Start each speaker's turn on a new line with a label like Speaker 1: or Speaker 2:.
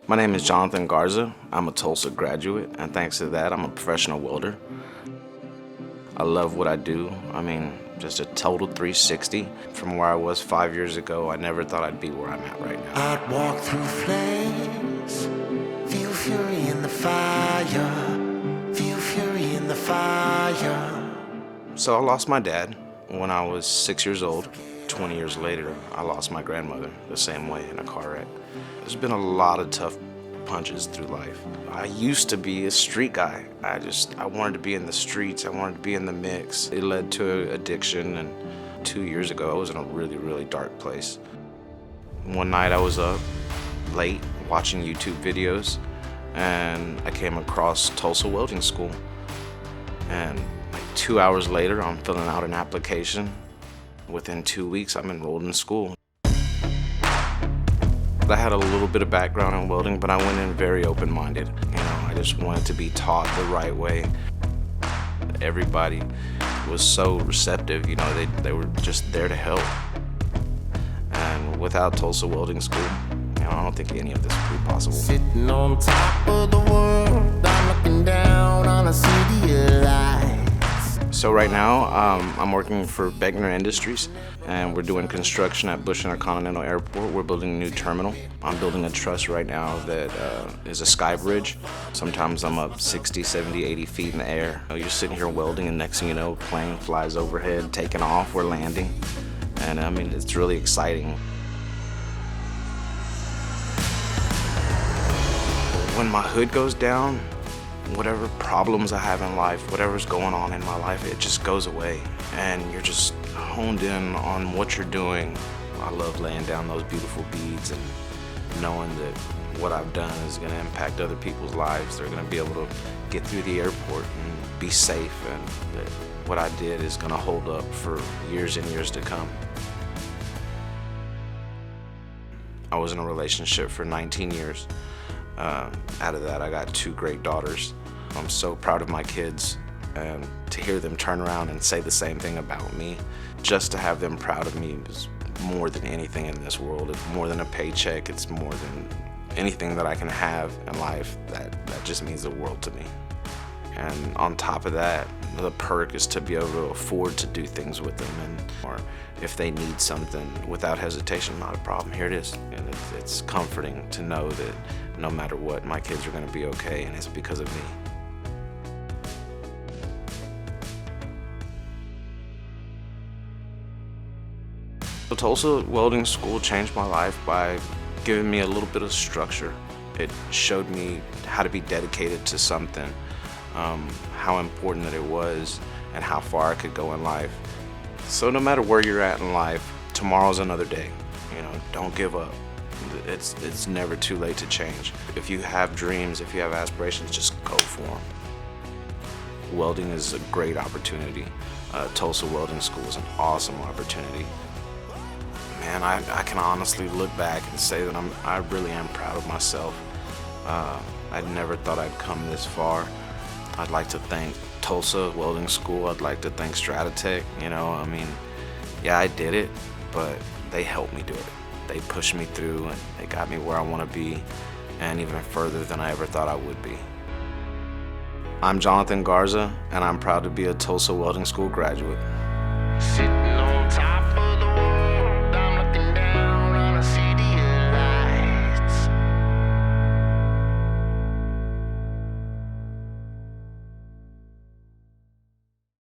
Speaker 1: My name is Jonathan Garza. I'm a Tulsa graduate, and thanks to that, I'm a professional welder. I love what I do. I mean, just a total 360. From where I was 5 years ago, I never thought I'd be where I'm at right now.
Speaker 2: I'd walk through flames, feel fury in the fire, feel fury in the fire.
Speaker 1: So I lost my dad when I was 6 years old. 20 years later, I lost my grandmother the same way in a car wreck. There's been a lot of tough punches through life. I used to be a street guy. I wanted to be in the streets. I wanted to be in the mix. It led to addiction, and 2 years ago, I was in a really, really dark place. One night I was up late watching YouTube videos, and I came across Tulsa Welding School. And like 2 hours later, I'm filling out an application. Within 2 weeks, I'm enrolled in school. I had a little bit of background in welding, but I went in very open-minded. I just wanted to be taught the right way. Everybody was so receptive, they were just there to help. And without Tulsa Welding School, I don't think any of this would be possible.
Speaker 2: Sitting on top of the world, I'm looking down on a city of lights.
Speaker 1: So right now, I'm working for Beckner Industries, and we're doing construction at Bush Intercontinental Airport. We're building a new terminal. I'm building a truss right now that is a sky bridge. Sometimes I'm up 60, 70, 80 feet in the air. You're sitting here welding, and next thing you know, plane flies overhead, taking off, we're landing. And I mean, it's really exciting. When my hood goes down, whatever problems I have in life, whatever's going on in my life, it just goes away. And you're just honed in on what you're doing. I love laying down those beautiful beads and knowing that what I've done is going to impact other people's lives. They're going to be able to get through the airport and be safe, and that what I did is going to hold up for years and years to come. I was in a relationship for 19 years. Out of that, I got 2 great daughters. I'm so proud of my kids, and to hear them turn around and say the same thing about me, just to have them proud of me is more than anything in this world. It's more than a paycheck. It's more than anything that I can have in life. That just means the world to me. And on top of that, the perk is to be able to afford to do things with them, or if they need something without hesitation, not a problem, here it is. And it's comforting to know that no matter what, my kids are going to be okay, and it's because of me. The Tulsa Welding School changed my life by giving me a little bit of structure. It showed me how to be dedicated to something, how important that it was, and how far I could go in life. So no matter where you're at in life, tomorrow's another day. Don't give up. It's never too late to change. If you have dreams, if you have aspirations, just go for them. Welding is a great opportunity. Tulsa Welding School is an awesome opportunity. Man, I can honestly look back and say that I really am proud of myself. I never thought I'd come this far. I'd like to thank Tulsa Welding School. I'd like to thank Stratitech. Yeah, I did it, but they helped me do it. They pushed me through, and they got me where I want to be, and even further than I ever thought I would be. I'm Jonathan Garza, and I'm proud to be a Tulsa Welding School graduate.